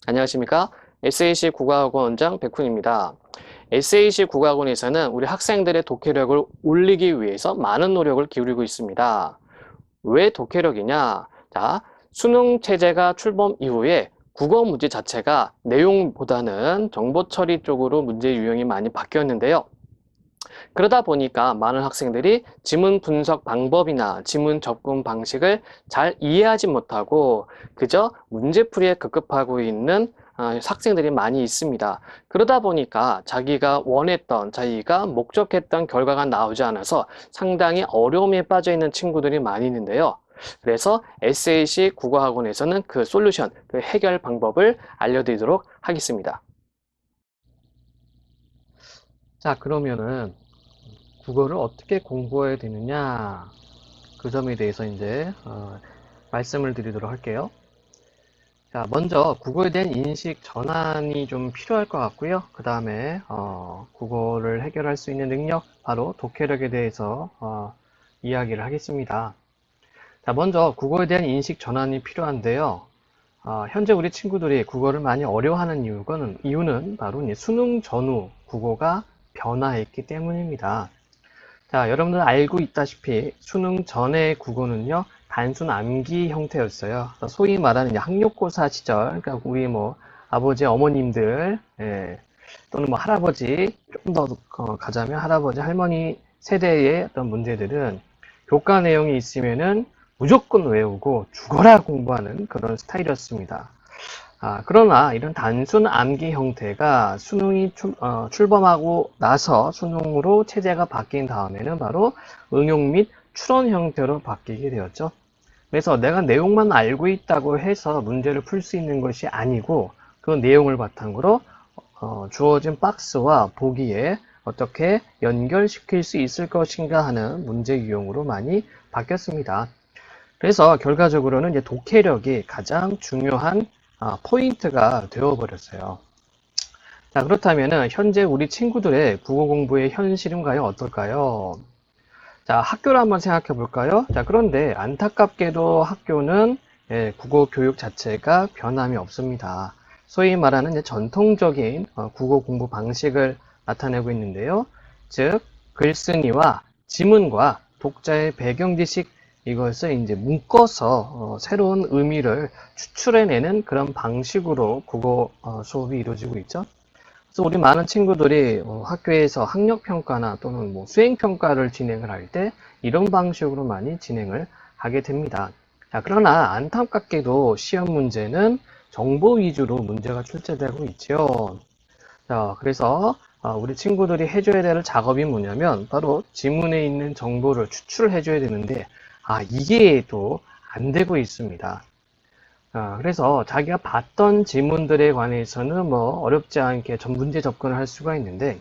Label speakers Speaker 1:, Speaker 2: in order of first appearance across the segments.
Speaker 1: 안녕하십니까? SAC 국어학원 원장 백훈입니다. SAC 국어학원에서는 우리 학생들의 독해력을 올리기 위해서 많은 노력을 기울이고 있습니다. 왜 독해력이냐? 자, 수능 체제가 출범 이후에 국어 문제 자체가 내용보다는 정보 처리 쪽으로 문제 유형이 많이 바뀌었는데요. 그러다 보니까 많은 학생들이 지문 분석 방법이나 지문 접근 방식을 잘 이해하지 못하고 그저 문제풀이에 급급하고 있는 학생들이 많이 있습니다. 그러다 보니까 자기가 원했던, 자기가 목적했던 결과가 나오지 않아서 상당히 어려움에 빠져 있는 친구들이 많이 있는데요. 그래서 SAC 국어학원에서는 그 솔루션, 그 해결 방법을 알려드리도록 하겠습니다. 자, 그러면은 국어를 어떻게 공부해야 되느냐, 그 점에 대해서 이제 말씀을 드리도록 할게요. 자, 먼저 국어에 대한 인식 전환이 좀 필요할 것 같고요. 그 다음에 국어를 해결할 수 있는 능력, 바로 독해력에 대해서 이야기를 하겠습니다. 자, 먼저 국어에 대한 인식 전환이 필요한데요. 현재 우리 친구들이 국어를 많이 어려워하는 이유는 바로 이제 수능 전후 국어가 변화했기 때문입니다. 자, 여러분들 알고 있다시피 수능 전의 국어는요, 단순 암기 형태였어요. 소위 말하는 이제 학력고사 시절, 그러니까 우리 뭐 아버지, 어머님들, 또는 뭐 할아버지, 좀 더 가자면 할아버지, 할머니 세대의 어떤 문제들은 교과 내용이 있으면은 무조건 외우고 죽어라 공부하는 그런 스타일이었습니다. 그러나 이런 단순 암기 형태가 수능이 출범하고 나서 수능으로 체제가 바뀐 다음에는 바로 응용 및 추론 형태로 바뀌게 되었죠. 그래서 내가 내용만 알고 있다고 해서 문제를 풀 수 있는 것이 아니고 그 내용을 바탕으로 주어진 박스와 보기에 어떻게 연결시킬 수 있을 것인가 하는 문제 유형으로 많이 바뀌었습니다. 그래서 결과적으로는 이제 독해력이 가장 중요한 포인트가 되어버렸어요. 자, 그렇다면은 현재 우리 친구들의 국어 공부의 현실은 과연 어떨까요? 자, 학교를 한번 생각해 볼까요? 자, 그런데 안타깝게도 학교는 국어 교육 자체가 변함이 없습니다. 소위 말하는 이제 전통적인 국어 공부 방식을 나타내고 있는데요. 즉, 글쓴이와 지문과 독자의 배경 지식 이것을 이제 묶어서 새로운 의미를 추출해내는 그런 방식으로 국어 수업이 이루어지고 있죠. 그래서 우리 많은 친구들이 학교에서 학력평가나 또는 뭐 수행평가를 진행을 할 때 이런 방식으로 많이 진행을 하게 됩니다. 자, 그러나 안타깝게도 시험 문제는 정보 위주로 문제가 출제되고 있죠. 자, 그래서 우리 친구들이 해줘야 될 작업이 뭐냐면 바로 지문에 있는 정보를 추출해줘야 되는데 이게 또 안 되고 있습니다. 그래서 자기가 봤던 지문들에 관해서는 뭐 어렵지 않게 문제 접근을 할 수가 있는데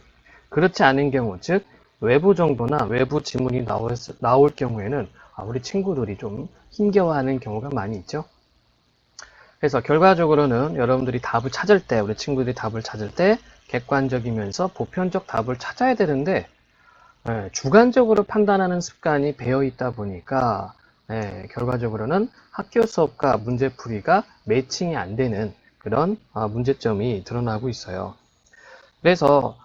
Speaker 1: 그렇지 않은 경우, 즉 외부 정보나 외부 지문이 나올 경우에는 우리 친구들이 좀 힘겨워하는 경우가 많이 있죠. 그래서 결과적으로는 여러분들이 답을 찾을 때, 우리 친구들이 답을 찾을 때 객관적이면서 보편적 답을 찾아야 되는데 주관적으로 판단하는 습관이 배어 있다 보니까 결과적으로는 학교 수업과 문제풀이가 매칭이 안 되는 그런 문제점이 드러나고 있어요. 그래서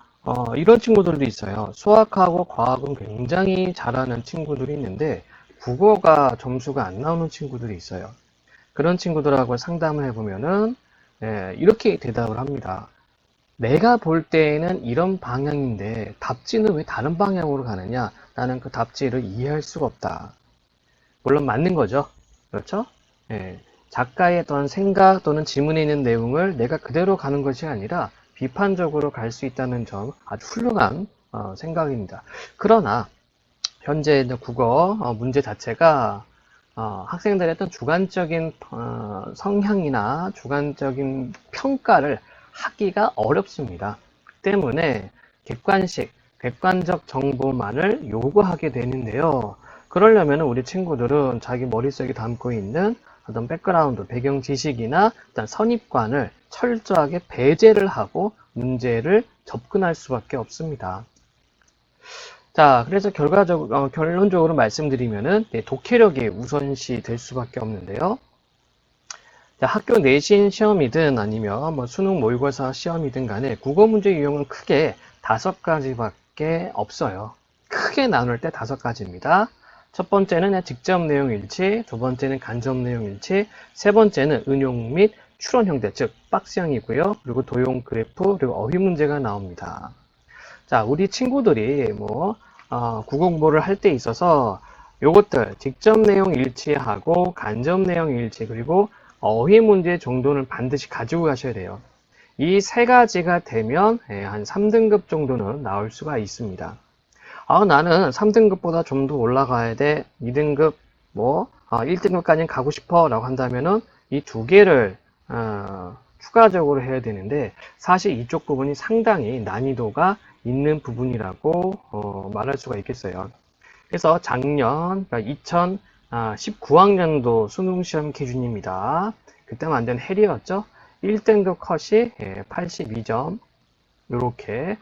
Speaker 1: 이런 친구들도 있어요. 수학하고 과학은 굉장히 잘하는 친구들이 있는데 국어가 점수가 안 나오는 친구들이 있어요. 그런 친구들하고 상담을 해보면은 이렇게 대답을 합니다. 내가 볼 때에는 이런 방향인데 답지는 왜 다른 방향으로 가느냐? 나는 그 답지를 이해할 수가 없다. 물론 맞는 거죠. 그렇죠? 예, 작가의 어떤 생각 또는 지문에 있는 내용을 내가 그대로 가는 것이 아니라 비판적으로 갈 수 있다는 점 아주 훌륭한 생각입니다. 그러나 현재 국어 문제 자체가 학생들의 어떤 주관적인 성향이나 주관적인 평가를 하기가 어렵습니다. 그 때문에 객관적 정보만을 요구하게 되는데요. 그러려면 우리 친구들은 자기 머릿속에 담고 있는 어떤 백그라운드, 배경 지식이나 일단 선입관을 철저하게 배제를 하고 문제를 접근할 수밖에 없습니다. 자, 그래서 결론적으로 말씀드리면은 독해력이 우선시 될 수밖에 없는데요. 자, 학교 내신 시험이든 아니면 뭐 수능 모의고사 시험이든 간에 국어 문제 유형은 크게 5가지밖에 없어요. 크게 나눌 때 5가지입니다. 첫 번째는 직접 내용 일치, 두 번째는 간접 내용 일치, 세 번째는 응용 및 추론 형태, 즉 박스형이고요. 그리고 도형 그래프, 그리고 어휘 문제가 나옵니다. 자, 우리 친구들이 국어 공부를 할 때 있어서 요것들, 직접 내용 일치하고 간접 내용 일치, 그리고 어휘 문제 정도는 반드시 가지고 가셔야 돼요. 이 세 가지가 되면 한 3등급 정도는 나올 수가 있습니다. 나는 3등급보다 좀 더 올라가야 돼. 2등급, 1등급까지는 가고 싶어. 라고 한다면은 이 두 개를 추가적으로 해야 되는데, 사실 이쪽 부분이 상당히 난이도가 있는 부분이라고 말할 수가 있겠어요. 그래서 작년, 그러니까 2019학년도 수능시험 기준입니다. 그때 만든 해리였죠. 1등급 컷이 82점, 이렇게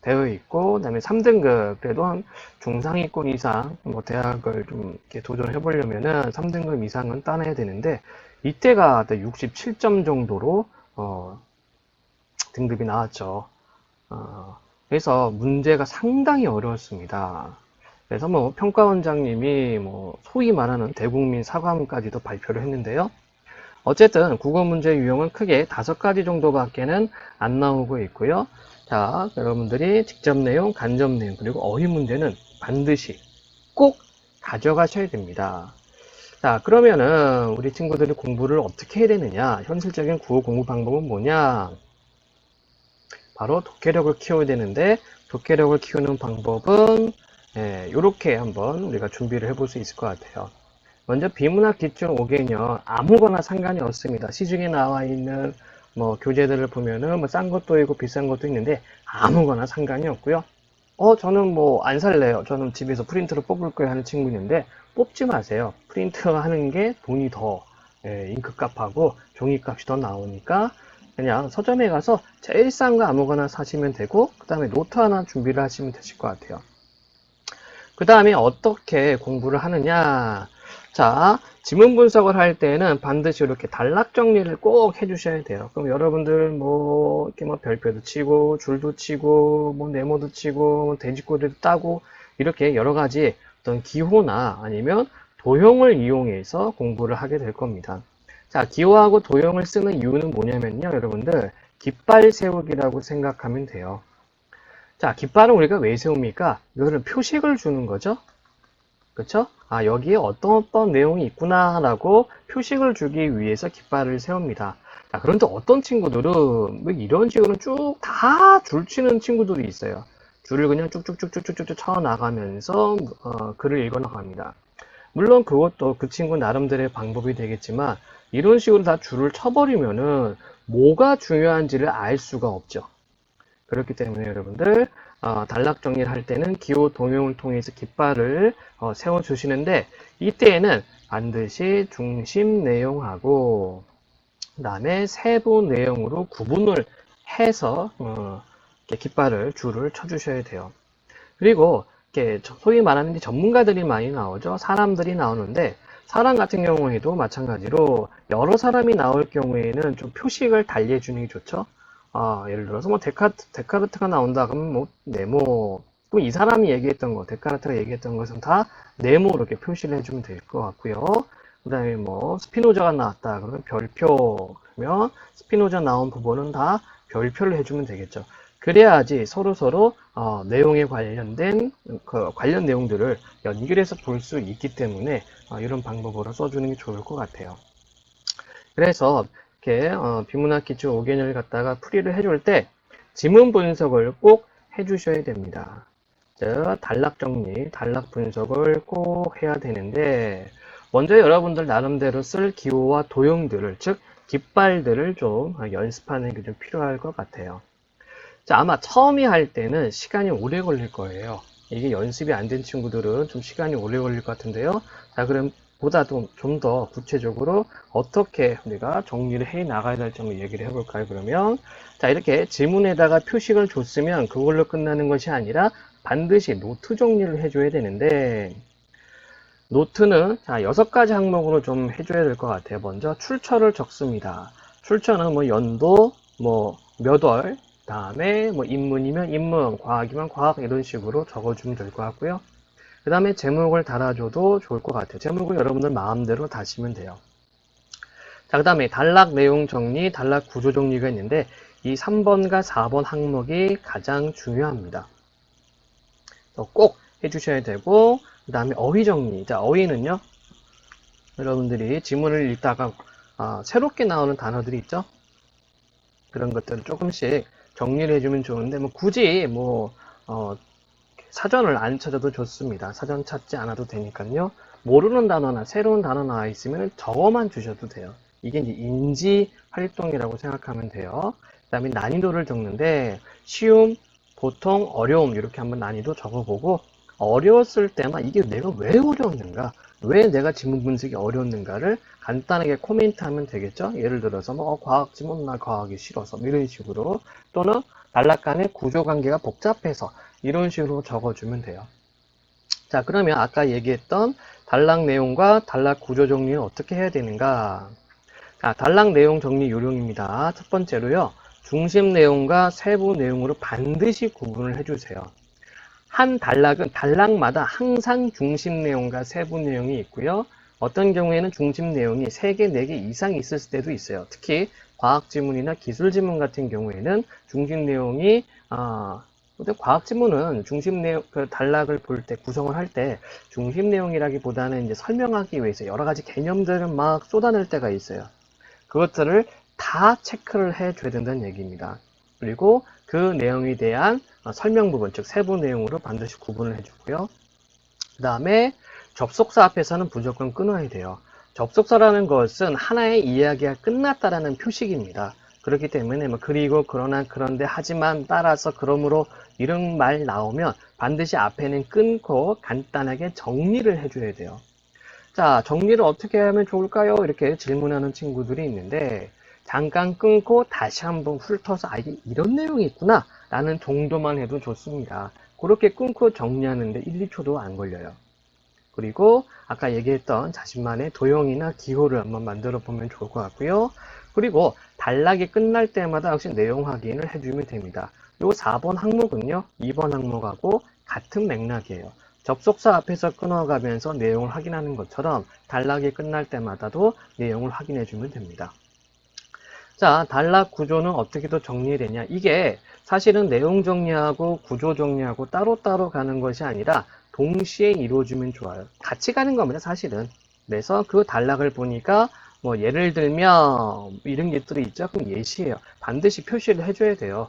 Speaker 1: 되어 있고, 그다음에 3등급 그래도 한 중상위권 이상 대학을 좀 이렇게 도전해 보려면은 3등급 이상은 따내야 되는데 이때가 67점 정도로 등급이 나왔죠. 그래서 문제가 상당히 어려웠습니다. 그래서 평가원장님이 소위 말하는 대국민 사과문까지도 발표를 했는데요. 어쨌든 국어 문제 유형은 크게 5가지 정도밖에는 안 나오고 있고요. 자, 여러분들이 직접 내용, 간접 내용, 그리고 어휘 문제는 반드시 꼭 가져가셔야 됩니다. 자, 그러면은 우리 친구들이 공부를 어떻게 해야 되느냐? 현실적인 국어 공부 방법은 뭐냐? 바로 독해력을 키워야 되는데 독해력을 키우는 방법은 이렇게 한번 우리가 준비를 해볼 수 있을 것 같아요. 먼저 비문학 기출 5개년 아무거나 상관이 없습니다. 시중에 나와 있는 교재들을 보면은 싼 것도 있고 비싼 것도 있는데 아무거나 상관이 없고요. 저는 안 살래요. 저는 집에서 프린터로 뽑을 거예요 하는 친구 있는데 뽑지 마세요. 프린트 하는 게 돈이 더 잉크값하고 종이값이 더 나오니까 그냥 서점에 가서 제일 싼 거 아무거나 사시면 되고 그 다음에 노트 하나 준비를 하시면 되실 것 같아요. 그 다음에 어떻게 공부를 하느냐. 자, 지문 분석을 할 때는 반드시 이렇게 단락 정리를 꼭 해주셔야 돼요. 그럼 여러분들 이렇게 별표도 치고, 줄도 치고, 네모도 치고, 돼지꼬리도 따고, 이렇게 여러 가지 어떤 기호나 아니면 도형을 이용해서 공부를 하게 될 겁니다. 자, 기호하고 도형을 쓰는 이유는 뭐냐면요, 여러분들, 깃발 세우기라고 생각하면 돼요. 자, 깃발은 우리가 왜 세웁니까? 이거는 표식을 주는 거죠. 그쵸? 여기에 어떤 내용이 있구나라고 표식을 주기 위해서 깃발을 세웁니다. 자, 그런데 어떤 친구들은 이런 식으로 쭉 다 줄 치는 친구들이 있어요. 줄을 그냥 쭉쭉쭉쭉쭉쭉 쳐 나가면서 글을 읽어 나갑니다. 물론 그것도 그 친구 나름대로의 방법이 되겠지만 이런 식으로 다 줄을 쳐버리면은 뭐가 중요한지를 알 수가 없죠. 그렇기 때문에 여러분들 단락 정리를 할 때는 기호 동용을 통해서 깃발을 세워 주시는데 이때에는 반드시 중심 내용하고 그 다음에 세부 내용으로 구분을 해서 깃발을 줄을 쳐 주셔야 돼요. 그리고 이렇게 소위 말하는 전문가들이 많이 나오죠. 사람들이 나오는데 사람 같은 경우에도 마찬가지로 여러 사람이 나올 경우에는 좀 표식을 달리해주는 게 좋죠. 예를 들어서 데카르트가 나온다 그러면 네모, 그럼 이 사람이 얘기했던 거, 데카르트가 얘기했던 것은 다 네모 이렇게 표시를 해주면 될 것 같고요. 그 다음에 스피노자가 나왔다 그러면 별표, 그러면 스피노자 나온 부분은 다 별표를 해주면 되겠죠. 그래야지 서로 내용에 관련된 관련 내용들을 연결해서 볼 수 있기 때문에 이런 방법으로 써주는 게 좋을 것 같아요. 그래서 이렇게 비문학 기출 5개년을 갖다가 풀이를 해줄 때 지문 분석을 꼭 해주셔야 됩니다. 즉 단락 정리, 단락 분석을 꼭 해야 되는데 먼저 여러분들 나름대로 쓸 기호와 도형들을 즉 깃발들을 좀 연습하는 게 좀 필요할 것 같아요. 자, 아마 처음에 할 때는 시간이 오래 걸릴 거예요. 이게 연습이 안 된 친구들은 좀 시간이 오래 걸릴 것 같은데요. 자, 그럼 보다 좀 더 구체적으로 어떻게 우리가 정리를 해 나가야 될지 한번 얘기를 해볼까요? 그러면 자, 이렇게 지문에다가 표식을 줬으면 그걸로 끝나는 것이 아니라 반드시 노트 정리를 해줘야 되는데 노트는 자, 6가지 항목으로 좀 해줘야 될 것 같아요. 먼저 출처를 적습니다. 출처는 뭐 연도, 뭐 몇 월, 다음에 뭐 인문이면 인문, 과학이면 과학 이런 식으로 적어주면 될 것 같고요. 그 다음에 제목을 달아줘도 좋을 것 같아요. 제목을 여러분들 마음대로 다시면 돼요. 자, 그 다음에 단락 내용 정리, 단락 구조 정리가 있는데 이 3번과 4번 항목이 가장 중요합니다. 꼭 해주셔야 되고, 그 다음에 어휘 정리. 자, 어휘는요, 여러분들이 지문을 읽다가 새롭게 나오는 단어들이 있죠? 그런 것들을 조금씩 정리를 해주면 좋은데, 뭐 굳이 사전을 안 찾아도 좋습니다. 사전 찾지 않아도 되니까요. 모르는 단어나 새로운 단어 나와 있으면 적어만 주셔도 돼요. 이게 이제 인지 활동이라고 생각하면 돼요. 그 다음에 난이도를 적는데 쉬움, 보통, 어려움 이렇게 한번 난이도 적어보고 어려웠을 때만 이게 내가 왜 어려웠는가, 왜 내가 지문 분석이 어려웠는가를 간단하게 코멘트하면 되겠죠. 예를 들어서 과학 지문 나 과학이 싫어서 이런 식으로, 또는 단락 간의 구조 관계가 복잡해서 이런 식으로 적어주면 돼요. 자, 그러면 아까 얘기했던 단락 내용과 단락 구조 정리는 어떻게 해야 되는가? 자, 단락 내용 정리 요령입니다. 첫 번째로요, 중심 내용과 세부 내용으로 반드시 구분을 해주세요. 한 단락은 단락마다 항상 중심 내용과 세부 내용이 있고요. 어떤 경우에는 중심 내용이 3개, 4개 이상 있을 때도 있어요. 특히 과학 지문이나 기술 지문 같은 경우에는 중심 내용이 근데 과학 지문은 중심 내용, 그 단락을 볼 때, 구성을 할 때 중심 내용이라기보다는 이제 설명하기 위해서 여러 가지 개념들을 막 쏟아낼 때가 있어요. 그것들을 다 체크를 해줘야 된다는 얘기입니다. 그리고 그 내용에 대한 설명 부분, 즉 세부 내용으로 반드시 구분을 해주고요. 그 다음에 접속사 앞에서는 무조건 끊어야 돼요. 접속사라는 것은 하나의 이야기가 끝났다라는 표식입니다. 그렇기 때문에 그리고, 그러나, 그런데, 하지만, 따라서, 그러므로 이런 말 나오면 반드시 앞에는 끊고 간단하게 정리를 해줘야 돼요. 자, 정리를 어떻게 하면 좋을까요? 이렇게 질문하는 친구들이 있는데 잠깐 끊고 다시 한번 훑어서 이게 이런 내용이 있구나 라는 정도만 해도 좋습니다. 그렇게 끊고 정리하는데 1, 2초도 안 걸려요. 그리고 아까 얘기했던 자신만의 도형이나 기호를 한번 만들어 보면 좋을 것 같고요. 그리고 단락이 끝날 때마다 역시 내용 확인을 해주면 됩니다. 요 4번 항목은요, 2번 항목하고 같은 맥락이에요. 접속사 앞에서 끊어가면서 내용을 확인하는 것처럼 단락이 끝날 때마다도 내용을 확인해 주면 됩니다. 자, 단락 구조는 어떻게 더 정리되냐? 이게 사실은 내용 정리하고 구조 정리하고 따로따로 가는 것이 아니라 동시에 이루어지면 좋아요. 같이 가는 겁니다, 사실은. 그래서 그 단락을 보니까 예를 들면 이런 것들이 있죠? 그럼 예시예요. 반드시 표시를 해줘야 돼요.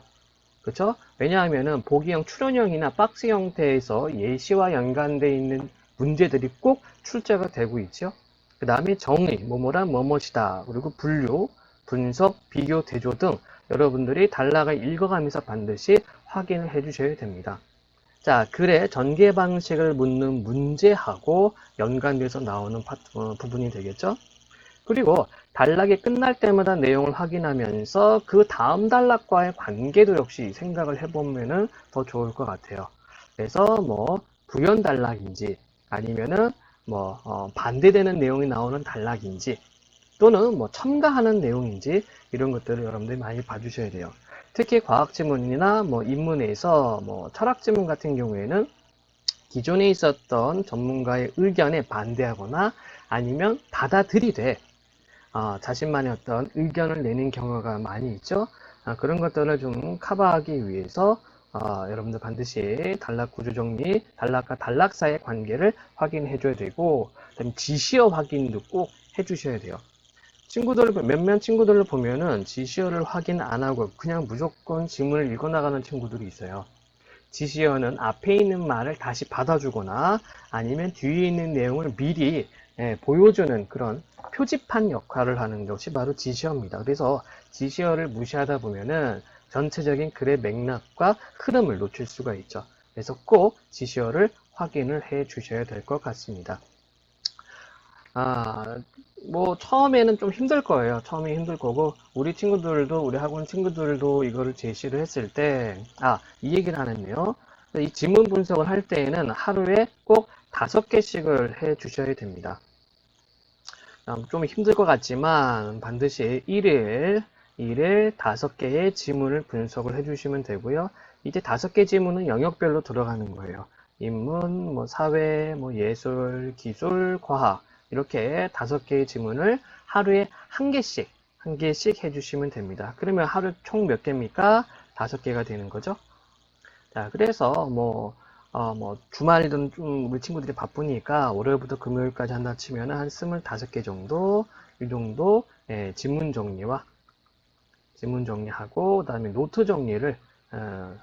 Speaker 1: 그렇죠? 왜냐하면은 보기형, 출연형이나 박스 형태에서 예시와 연관되어 있는 문제들이 꼭 출제가 되고 있죠. 그 다음에 정의, 뭐뭐란 뭐뭐이다. 그리고 분류, 분석, 비교, 대조 등 여러분들이 단락을 읽어가면서 반드시 확인을 해주셔야 됩니다. 자, 글의 전개 방식을 묻는 문제하고 연관돼서 나오는 부분이 되겠죠. 그리고 단락이 끝날 때마다 내용을 확인하면서 그 다음 단락과의 관계도 역시 생각을 해보면 더 좋을 것 같아요. 그래서 부연 단락인지 아니면은 반대되는 내용이 나오는 단락인지 또는 첨가하는 내용인지 이런 것들을 여러분들이 많이 봐주셔야 돼요. 특히 과학 지문이나 인문에서 철학 지문 같은 경우에는 기존에 있었던 전문가의 의견에 반대하거나 아니면 받아들이되 자신만의 어떤 의견을 내는 경우가 많이 있죠. 그런 것들을 좀 커버하기 위해서 여러분들 반드시 단락 구조 정리, 단락과 단락 사이의 관계를 확인해 줘야 되고, 그다음에 지시어 확인도 꼭 해주셔야 돼요. 몇몇 친구들을 보면은 지시어를 확인 안 하고 그냥 무조건 지문을 읽어 나가는 친구들이 있어요. 지시어는 앞에 있는 말을 다시 받아주거나 아니면 뒤에 있는 내용을 미리 보여주는 그런 표지판 역할을 하는 것이 바로 지시어입니다. 그래서 지시어를 무시하다 보면은 전체적인 글의 맥락과 흐름을 놓칠 수가 있죠. 그래서 꼭 지시어를 확인을 해 주셔야 될 것 같습니다. 처음에는 좀 힘들 거예요. 처음에 힘들 거고, 우리 학원 친구들도 이거를 제시를 했을 때, 이 얘기를 안 했네요. 이 지문 분석을 할 때에는 하루에 꼭 5개씩을 해 주셔야 됩니다. 좀 힘들 것 같지만 반드시 1일 5개의 지문을 분석을 해주시면 되고요. 이제 5개 지문은 영역별로 들어가는 거예요. 인문, 뭐 사회, 뭐 예술, 기술, 과학 이렇게 5개의 지문을 하루에 한 개씩 해주시면 됩니다. 그러면 하루 총 몇 개입니까? 5개가 되는 거죠. 자, 그래서 뭐 주말이든 좀 우리 친구들이 바쁘니까 월요일부터 금요일까지 한다 치면 한 25개 정도, 이 정도 지문 정리하고 그다음에 노트 정리를 어,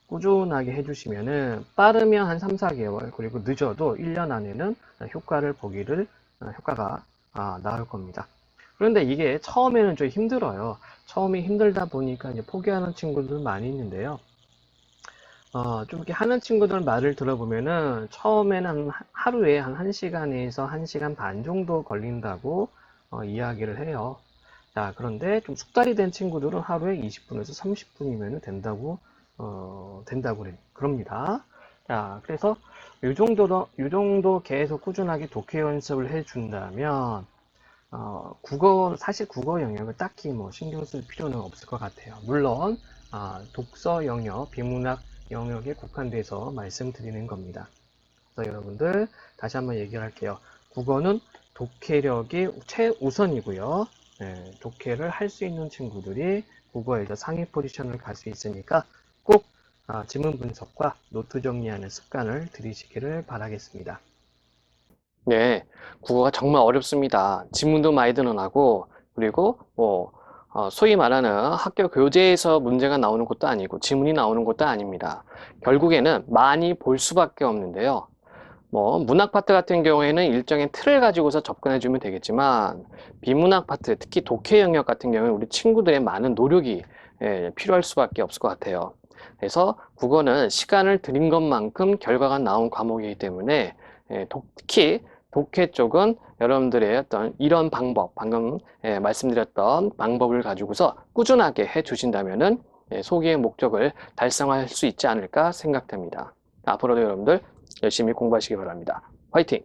Speaker 1: 꾸준하게 해주시면은 빠르면 한 3, 4개월 그리고 늦어도 1년 안에는 효과가 나올 겁니다. 그런데 이게 처음에는 좀 힘들어요. 처음에 힘들다 보니까 이제 포기하는 친구들 많이 있는데요. 좀 이렇게 하는 친구들 말을 들어보면은 처음에는 하루에 한 1시간에서 1시간 반 정도 걸린다고 이야기를 해요. 자, 그런데 좀 숙달이 된 친구들은 하루에 20분에서 30분이면 된다고 그럽니다. 자, 그래서 요 정도 계속 꾸준하게 독해 연습을 해준다면, 사실 국어 영역을 딱히 뭐 신경 쓸 필요는 없을 것 같아요. 물론, 독서 영역, 비문학 영역에 국한돼서 말씀드리는 겁니다. 그래서 여러분들, 다시 한번 얘기를 할게요. 국어는 독해력이 최우선이고요. 네, 독해를 할 수 있는 친구들이 국어에서 상위 포지션을 갈 수 있으니까 꼭 지문 분석과 노트 정리하는 습관을 들이시기를 바라겠습니다.
Speaker 2: 네, 국어가 정말 어렵습니다. 지문도 많이 늘어나고, 그리고 소위 말하는 학교 교재에서 문제가 나오는 것도 아니고, 지문이 나오는 것도 아닙니다. 결국에는 많이 볼 수밖에 없는데요. 문학 파트 같은 경우에는 일정의 틀을 가지고서 접근해 주면 되겠지만, 비문학 파트, 특히 독해 영역 같은 경우는 우리 친구들의 많은 노력이 필요할 수밖에 없을 것 같아요. 그래서 국어는 시간을 들인 것만큼 결과가 나온 과목이기 때문에, 특히 독해 쪽은 여러분들의 어떤 이런 방법, 방금 말씀드렸던 방법을 가지고서 꾸준하게 해 주신다면은 소기의 목적을 달성할 수 있지 않을까 생각됩니다. 앞으로도 여러분들 열심히 공부하시기 바랍니다. 화이팅!